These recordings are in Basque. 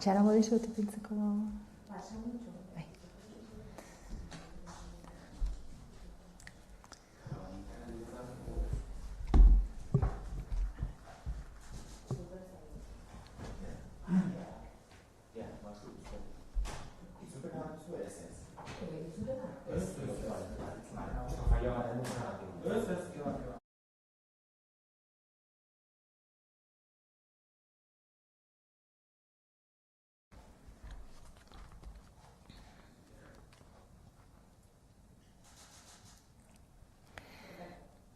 Itxarango dizut, ipintzeko... Bai.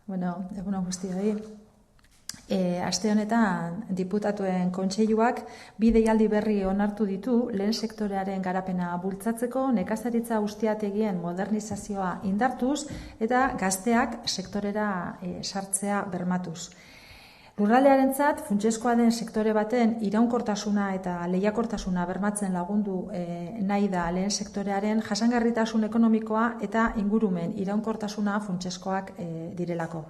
Bueno, egun on guztioi. Aste honetan diputatuen kontseiluak bi deialdi berri onartu ditu lehen sektorearen garapena bultzatzeko, nekazaritza ustiategien modernizazioa indartuz eta gazteak sektorera sartzea bermatuz. Lurraldearentzat funtsezkoa den sektore baten iraunkortasuna eta lehiakortasuna bermatzen lagundu nahi da lehen sektorearen jasangarritasun ekonomikoa eta ingurumen iraunkortasuna funtsezkoak direlako.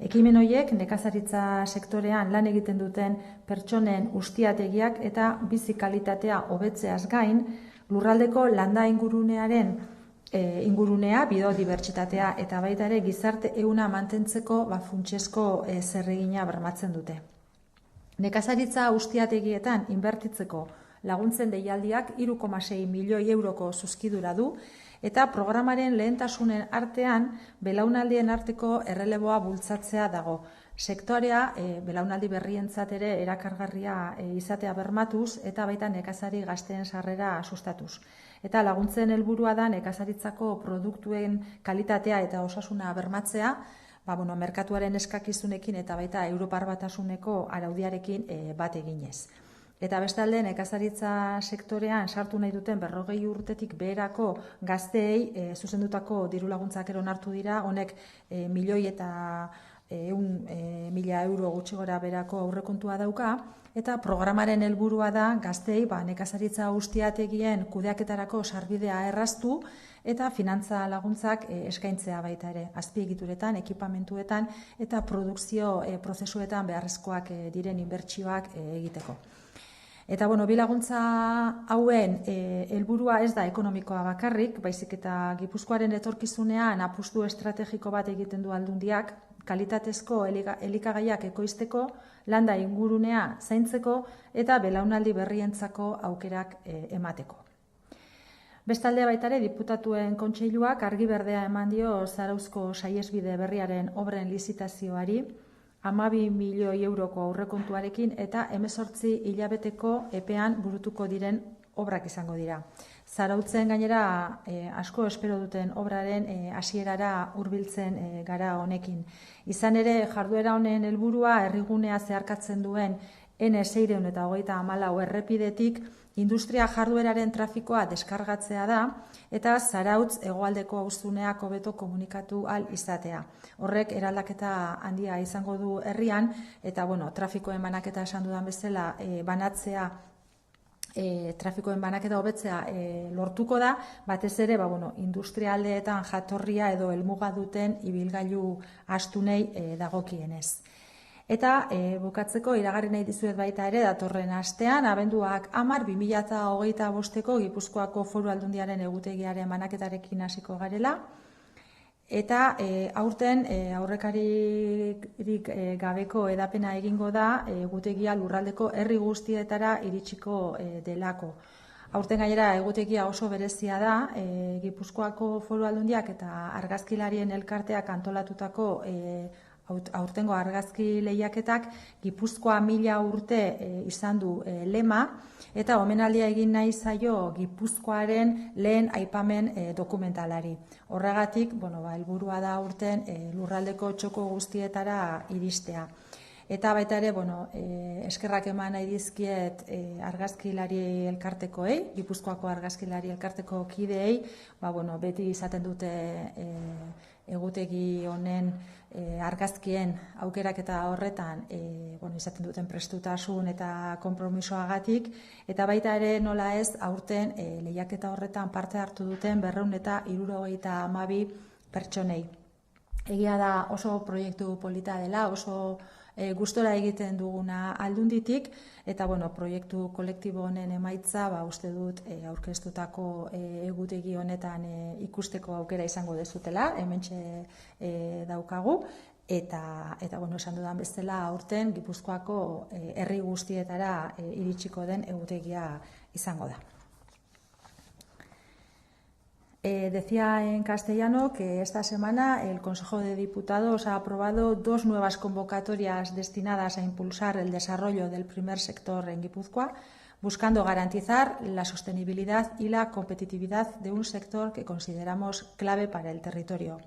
Ekimen horiek nekazaritza sektorean lan egiten duten pertsonen ustiategiak eta bizi kalitatea hobetzeaz gain, lurraldeko landa ingurunea, biodibertsitatea eta baita ere gizarte ehuna mantentzeko funtsezko zeregina bermatzen dute. Nekazaritza ustiategietan inbertitzeko laguntzen deialdiak 3,6 milioi euroko zuzkidura du eta programaren lehentasunen artean belaunaldien arteko erreleboa bultzatzea dago. Sektorea belaunaldi berrientzat ere erakargarria izatea bermatuz eta baita nekazari gazteen sarrera sustatuz. Eta laguntzen helburua da nekazaritzako produktuen kalitatea eta osasuna bermatzea, merkatuaren eskakizunekin eta baita Europar Batasuneko araudiarekin bat eginez. Eta bestalde, nekazaritza sektorean sartu nahi duten 40 urtetik beherako gazteei zuzendutako diru laguntzak onartu dira, honek 1.100.000 euro gutxi gora berako aurrekontua dauka, eta programaren helburua da gazteei nekazaritza ustiategien kudeaketarako sarbidea erraztu eta finantza laguntzak eskaintzea baita ere, azpiegituretan, ekipamentuetan eta produkzio prozesuetan beharrezkoak diren inbertsioak egiteko. Eta bi laguntza hauen helburua ez da ekonomikoa bakarrik, baizik eta Gipuzkoaren etorkizunean apustu estrategiko bat egiten du Aldundiak, kalitatezko elikagaiak ekoizteko, landa ingurunea zaintzeko eta belaunaldi berrientzako aukerak emateko. Bestalde baita ere, diputatuen kontseiluak argi berdea eman dio Zarauzko saihesbide berriaren obren lizitazioari, 12 milioi euroko aurrekontuarekin eta 18 hilabeteko epean burutuko diren obrak izango dira. Zarautzen gainera asko espero duten obraren hasierara hurbiltzen gara honekin. Izan ere, jarduera honen helburua herrigunea zeharkatzen duen N634 errepidetik industria jardueraren trafikoa deskargatzea da eta Zarautz hegoaldeko auzuneak hobeto komunikatu ahal izatea. Horrek eraldaketa handia izango du herrian eta trafikoen banaketa esan dudan bezala trafikoen banaketa hobetzea lortuko da, batez ere industrialdeetan jatorria edo helmuga duten ibilgailu astunei dagokienez. Eta bukatzeko iragarri nahi dizuet baita ere datorren astean, abenduak 10/2025ko Gipuzkoako Foru Aldundiaren egutegiaren banaketarekin hasiko garela. Eta aurten aurrekaririk gabeko edapena egingo da egutegia lurraldeko herri guztietara iritsiko delako. Aurten gainera egutegia oso berezia da, Gipuzkoako Foru Aldundiak eta argazkilarien elkarteak antolatutako aurtengo argazki lehiaketak Gipuzkoa 1000 urte izan du lema eta omenaldia egin nahi zaio Gipuzkoaren lehen aipamen dokumentalari. Horregatik, helburua da aurten lurraldeko txoko guztietara iristea. Eta baita ere, eskerrak eman nahi dizkiet argazkilari elkartekoei, Gipuzkoako argazkilari elkarteko kideei, beti izaten dute egutegi honen argazkien aukeraketa horretan izaten duten prestutasun eta konpromisoagatik, eta baita ere nola ez aurten lehiaketa horretan parte hartu duten 272 pertsonei. Egia da oso proiektu polita dela, oso gustora egiten duguna Aldunditik, eta proiektu kolektibo honen emaitza uste dut aurkeztutako egutegi honetan ikusteko aukera izango dezutela, hementxe daukagu, eta esan dudan bezala aurten Gipuzkoako herri guztietara iritsiko den egutegia izango da. Decía en castellano que esta semana el Consejo de Diputados ha aprobado 2 nuevas convocatorias destinadas a impulsar el desarrollo del primer sector en Guipúzcoa, buscando garantizar la sostenibilidad y la competitividad de un sector que consideramos clave para el territorio.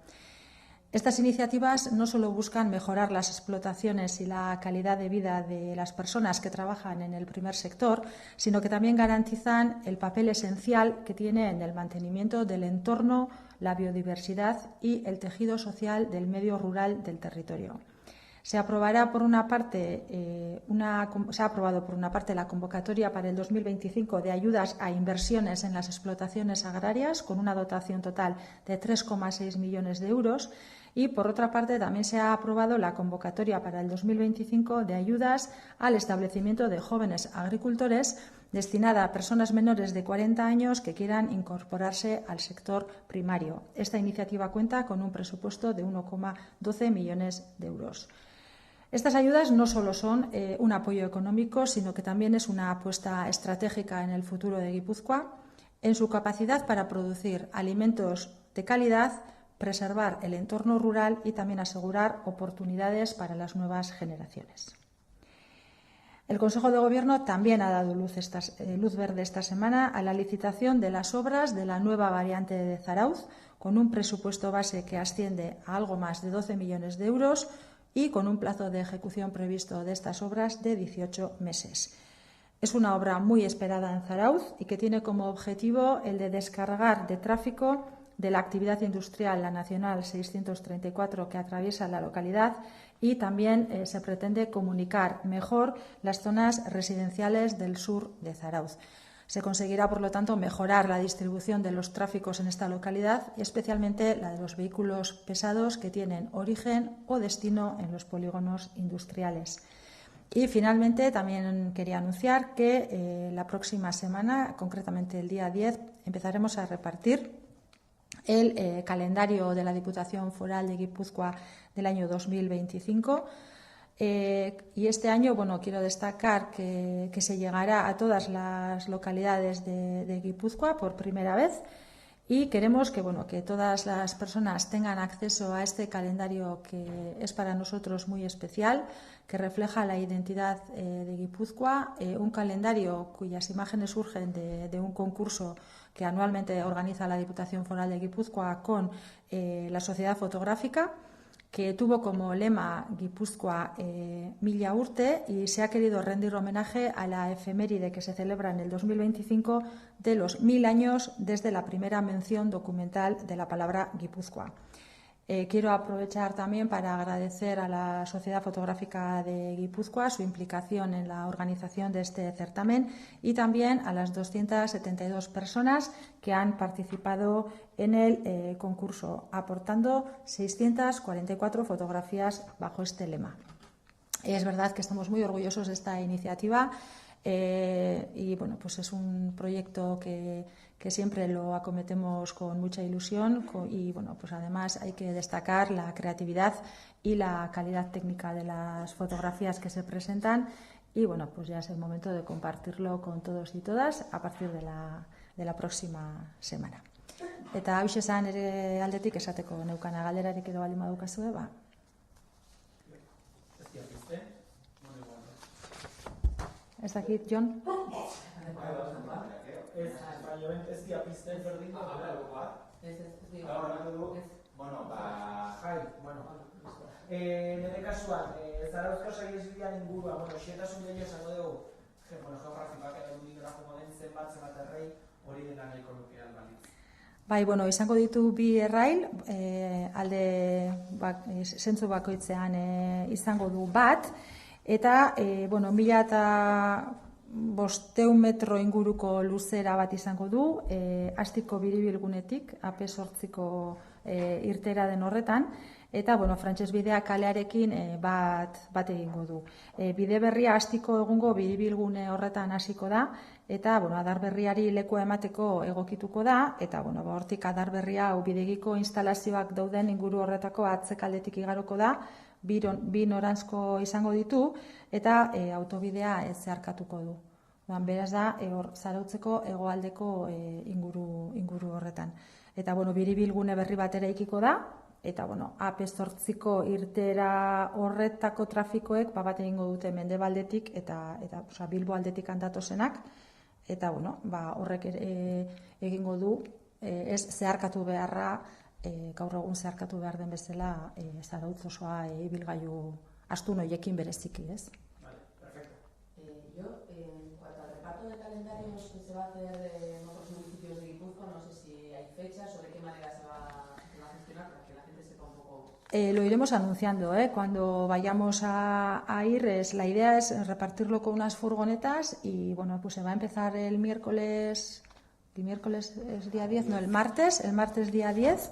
Estas iniciativas no solo buscan mejorar las explotaciones y la calidad de vida de las personas que trabajan en el primer sector, sino que también garantizan el papel esencial que tiene en el mantenimiento del entorno, la biodiversidad y el tejido social del medio rural del territorio. Se ha aprobado por una parte la convocatoria para el 2025 de ayudas a inversiones en las explotaciones agrarias con una dotación total de 3,6 millones de euros. Y, por otra parte, también se ha aprobado la convocatoria para el 2025 de ayudas al establecimiento de jóvenes agricultores destinada a personas menores de 40 años que quieran incorporarse al sector primario. Esta iniciativa cuenta con un presupuesto de 1,12 millones de euros. Estas ayudas no solo son un apoyo económico, sino que también es una apuesta estratégica en el futuro de Guipúzcoa, en su capacidad para producir alimentos de calidad, preservar el entorno rural y también asegurar oportunidades para las nuevas generaciones. El Consejo de Gobierno también ha dado luz verde esta semana a la licitación de las obras de la nueva variante de Zarautz, con un presupuesto base que asciende a algo más de 12 millones de euros y con un plazo de ejecución previsto de estas obras de 18 meses. Es una obra muy esperada en Zarautz y que tiene como objetivo el de descargar de tráfico de la actividad industrial, la Nacional 634, que atraviesa la localidad, y también se pretende comunicar mejor las zonas residenciales del sur de Zarautz. Se conseguirá, por lo tanto, mejorar la distribución de los tráficos en esta localidad y especialmente la de los vehículos pesados que tienen origen o destino en los polígonos industriales. Y finalmente también quería anunciar que la próxima semana, concretamente el día 10, empezaremos a repartir el calendario de la Diputación Foral de Guipúzcoa del año 2025. Y este año, quiero destacar que se llegará a todas las localidades de Guipúzcoa por primera vez y queremos que todas las personas tengan acceso a este calendario que es para nosotros muy especial, que refleja la identidad de Guipúzcoa, un calendario cuyas imágenes surgen de un concurso que anualmente organiza la Diputación Foral de Guipúzcoa con la Sociedad Fotográfica, que tuvo como lema Guipúzcoa Mila Urte, y se ha querido rendir homenaje a la efeméride que se celebra en el 2025 de los 1000 años desde la primera mención documental de la palabra Guipúzcoa. Quiero aprovechar también para agradecer a la Sociedad Fotográfica de Guipúzcoa su implicación en la organización de este certamen y también a las 272 personas que han participado en el concurso, aportando 644 fotografías bajo este lema. Es verdad que estamos muy orgullosos de esta iniciativa y es un proyecto que siempre lo acometemos con mucha ilusión y además hay que destacar la creatividad y la calidad técnica de las fotografías que se presentan y ya es el momento de compartirlo con todos y todas a partir de la próxima semana. Eta hau esan ere aldetik esateko neukana galderarik edo baldin badukazue, Ez dakit, Jon? Ez diapizten berdin nire kasuan, Zarauzko saihesbidean ingurua, xetasun gehiago esango dugu, geografikoak edo dudikera jomo den zenbat errei hori dena nahiko nukean balitz. Izango ditu bi errail, zentzu bakoitzean izango du bat, eta 1500 metro inguruko luzera bat izango du, Astiko biribilgunetik, AP8ko irtera den horretan, Eta, Frantses bidea kalearekin bat egingo du. Bide berria hastiko egungo biribilgune horretan hasiko da, eta, adar berriari lekua emateko egokituko da, eta, hortik adar berria bidegiko instalazioak dauden inguru horretako atzekaldetik igaroko da, bi noranzko izango ditu, eta autobidea zeharkatuko du. Beraz da, Zarautzeko hegoaldeko inguru horretan. Eta, biribilgune berri bat eraikiko da, eta, AP8ko irteera horretako trafikoek bat egingo dute mendebaldetik eta Bilbo aldetik handatozenak, eta, horrek egingo du, ez zeharkatu beharra, gaur egun zeharkatu behar den bezala Zarautz osoa ibilgailu astun horiekin bereziki, ez? Vale, perfecto. Yo, en cuanto al reparto de calendarios que se va a hacer en otros municipios de Guipúzcoa, no sé si hay fechas o de qué manera se va a gestionar para que la gente sepa un poco. Lo iremos anunciando, cuando vayamos a ir. La idea es repartirlo con unas furgonetas y, se va a empezar el miércoles es día 10, no, el martes día 10.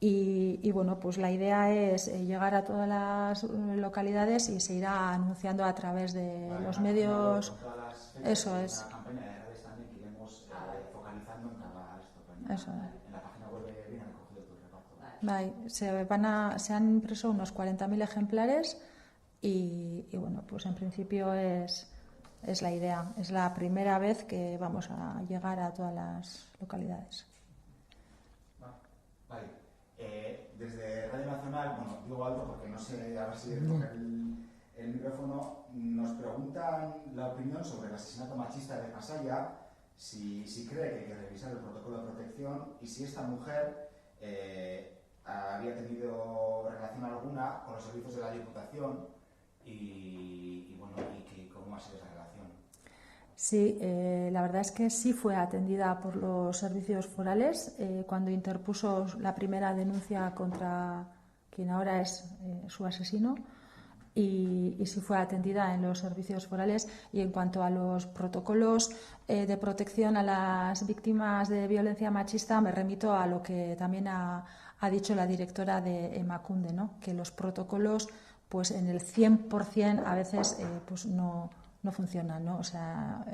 Y la idea es llegar a todas las localidades y se irá anunciando a través de los medios. Eso es. La campaña de redes también que iremos focalizando en cada esto. Eso es. En la página web viene recogido todo el reparto. Se han impreso unos 40.000 ejemplares y en principio es la idea. Es la primera vez que vamos a llegar a todas las localidades. Vale. Desde Radio Nacional, digo algo porque no sé a ver si coge el micrófono, nos preguntan la opinión sobre el asesinato machista de Pasaya, si cree que hay que revisar el protocolo de protección y si esta mujer había tenido relación alguna con los servicios de la Diputación y cómo ha sido esa relación. Sí, la verdad es que sí fue atendida por los servicios forales cuando interpuso la primera denuncia contra quien ahora es su asesino y sí fue atendida en los servicios forales. Y en cuanto a los protocolos de protección a las víctimas de violencia machista, me remito a lo que también ha dicho la directora de Emakunde, ¿no? Que los protocolos, pues en el 100% a veces no funcionan, ¿no? O sea,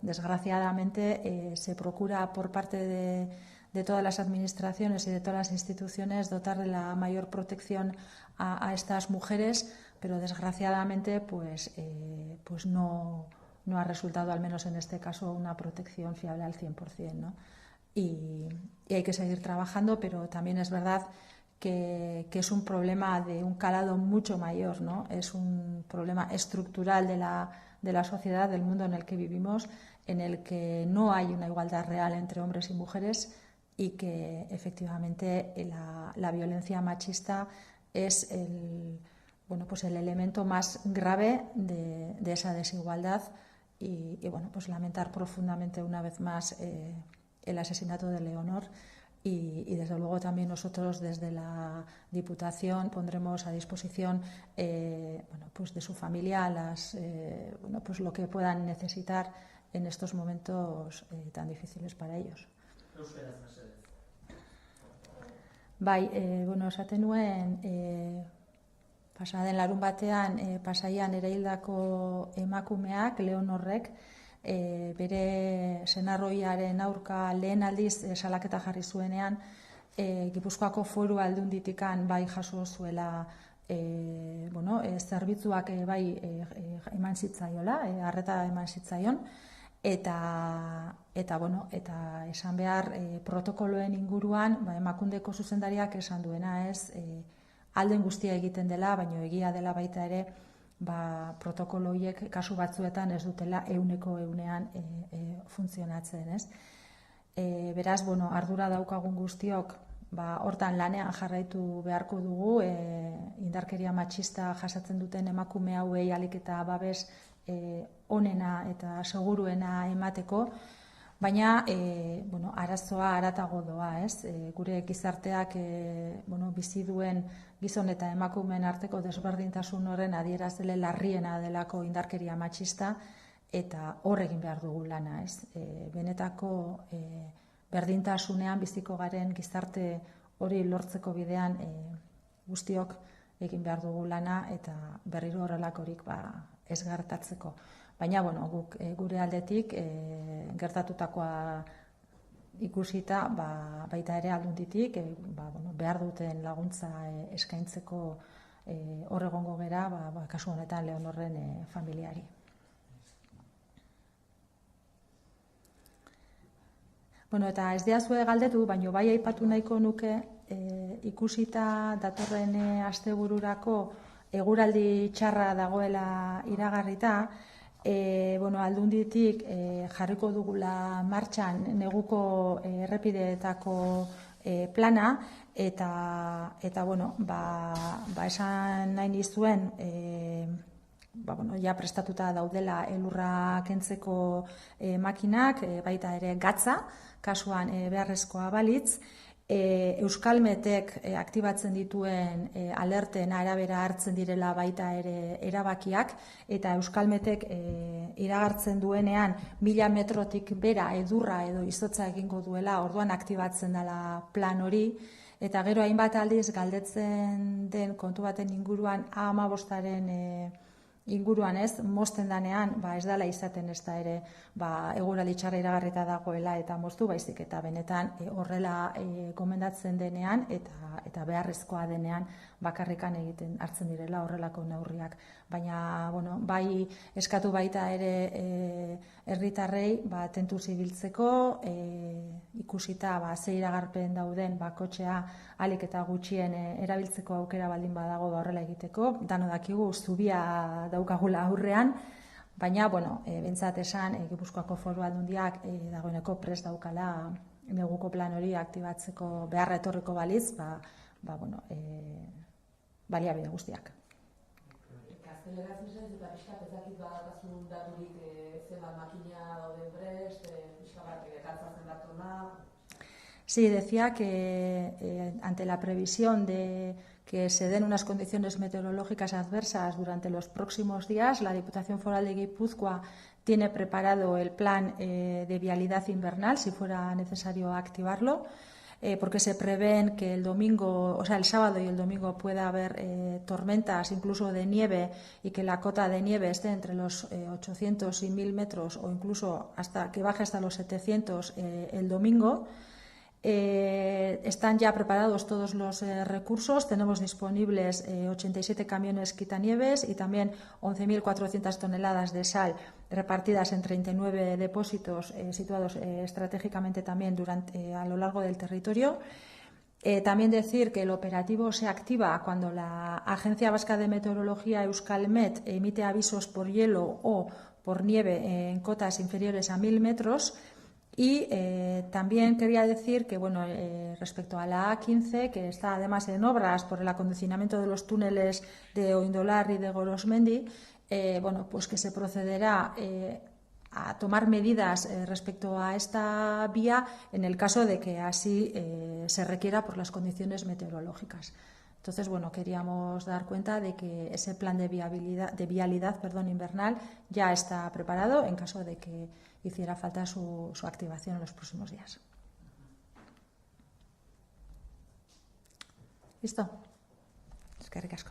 desgraciadamente se procura por parte de todas las administraciones y de todas las instituciones dotar de la mayor protección a estas mujeres, pero desgraciadamente pues no ha resultado, al menos en este caso, una protección fiable al 100%, ¿no? Y hay que seguir trabajando, pero también es verdad que es un problema de un calado mucho mayor, ¿no? Es un problema estructural de la sociedad, del mundo en el que vivimos, en el que no hay una igualdad real entre hombres y mujeres y que efectivamente la violencia machista es el elemento más grave de esa desigualdad y lamentar profundamente una vez más el asesinato de Leonor. Y desde luego también nosotros desde la Diputación pondremos a disposición de su familia lo que puedan necesitar en estos momentos tan difíciles para ellos. Bai, esaten nuen pasaden larun batean Pasaian eraildako emakumeak, Leonorrek, bere senarroiaren aurka lehen aldiz salaketa jarri zuenean, Gipuzkoako Foru Aldunditikan bai jaso zuela zerbitzuak bai eman zitzaiola, arreta eman zitzaion, eta esan behar protokoloen inguruan Emakundeko zuzendariak esan duena, ez, alden guztia egiten dela, baino egia dela baita ere protokolo horiek kasu batzuetan ez dutela 100% funtzionatzen, ez? Beraz, ardura daukagun guztiok hortan lanean jarraitu beharko dugu, indarkeria matxista jasatzen duten emakume hauei ahalik eta babes onena eta seguruena emateko, baina arazoa haratago doa, ez? Gure gizarteak bizi duen gizon eta emakumeen arteko desberdintasun horren adierazle larriena delako indarkeria matxista, eta hor egin behar dugu lana, ez? Benetako berdintasunean biziko garen gizarte hori lortzeko bidean guztiok egin behar dugu lana eta berriro horrelakorik ez gertatzeko. Baina, guk gure aldetik gertatutakoa ikusita, baita ere Aldunditik behar duten laguntza eskaintzeko hor egongo gera, kasu honetan Leonorren familiari. Eta ez diazue galdetu, baina bai aipatu nahiko nuke ikusita datorren astebururako eguraldi txarra dagoela iragarrita, Aldunditik jarriko dugula martxan neguko errepideetako plana eta esan nahi nizuen ja prestatuta daudela elurra kentzeko makinak, baita ere gatza, kasuan beharrezkoa balitz, Euskalmetek aktibatzen dituen alerten arabera hartzen direla baita ere erabakiak, eta Euskalmetek iragartzen duenean 1000 metrotik bera edurra edo izotza egingo duela, orduan aktibatzen dela plan hori, eta gero hainbat aldiz galdetzen den kontu baten inguruan A15aren inguruan mozten danean, ez dela izaten ez da ere eguraldi txarra iragarrita dagoela eta moztu, baizik eta benetan horrela gomendatzen denean eta beharrezkoa denean bakarrikan egiten hartzen direla horrelako neurriak. Baina, bai eskatu baita ere herritarrei tentuz ibiltzeko, ikusita ze iragarpen dauden kotxea ahalik eta gutxien erabiltzeko aukera baldin badago horrela egiteko. Dano dakigu zubia daukagula aurrean, baina, bentsat esan, Gipuzkoako Foru Aldundiak dagoeneko prest daukala neguko plan hori aktibatzeko beharra etorriko baliz, baliabide guztiak. Gazteleraz izan, eta pixkat ezakit badakazun daturik zenbat makina dauden prest, pixka bat gatzatzen datona. Sí, decía que ante la previsión de que se den unas condiciones meteorológicas adversas durante los próximos días, la Diputación Foral de Guipúzcoa tiene preparado el plan de vialidad invernal, si fuera necesario activarlo, porque se prevén que el domingo, el sábado y el domingo pueda haber tormentas, incluso de nieve, y que la cota de nieve esté entre los 800 y 1000 metros o incluso hasta que baje hasta los 700 el domingo. Están ya preparados todos los recursos, tenemos disponibles 87 camiones quitanieves y también 11.400 toneladas de sal repartidas en 39 depósitos situados estratégicamente también a lo largo del territorio. También decir que el operativo se activa cuando la Agencia Vasca de Meteorología Euskalmet emite avisos por hielo o por nieve en cotas inferiores a 1000 metros. Y también quería decir que, respecto a la A15, que está además en obras por el acondicionamiento de los túneles de Oindolar y de Gorosmendi, pues que se procederá a tomar medidas respecto a esta vía en el caso de que así se requiera por las condiciones meteorológicas. Entonces, queríamos dar cuenta de que ese plan de vialidad invernal ya está preparado en caso de que hiciera falta su activación en los próximos días. ¿Listo? Eskerrik asko.